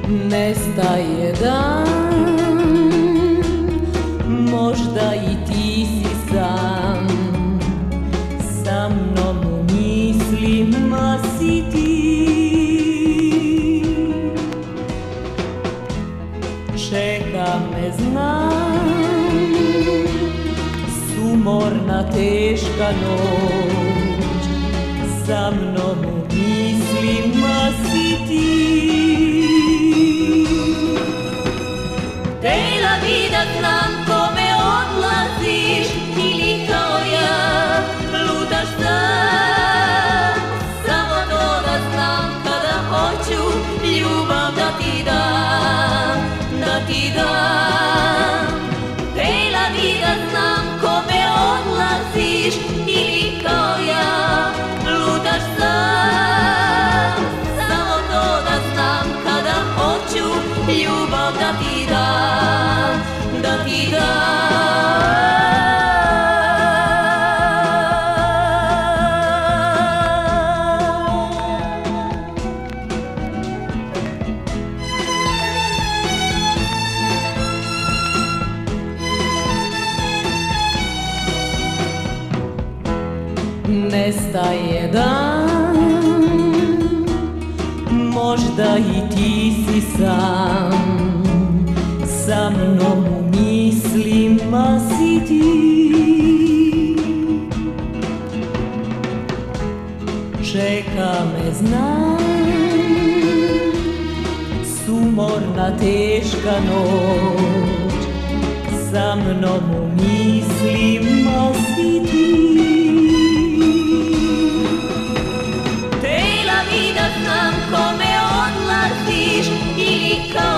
Nestaje dan, možda i ti si sam, sa mnom u mislima si ti. Čeka me, znam, sumorna teška noć, sa mnom u mislima si ti. Htela bi da znam kome odlaziš ili kao ja lutaš sam. Samo to da znam kada hoću ljubav da ti dam, da ti dam. Htela bi da znam kome odlaziš ili kao ja lutaš sam. Samo to da znam kada hoću ljubav da ti dam, da ti dam. Nestaje dan, možda i ti si sam, sa mnom u mislima si ti. Čeka me, znam, sumorna teška noć, sa mnom u mislima si ti. Htela bi da znam kome odlaziš ili kao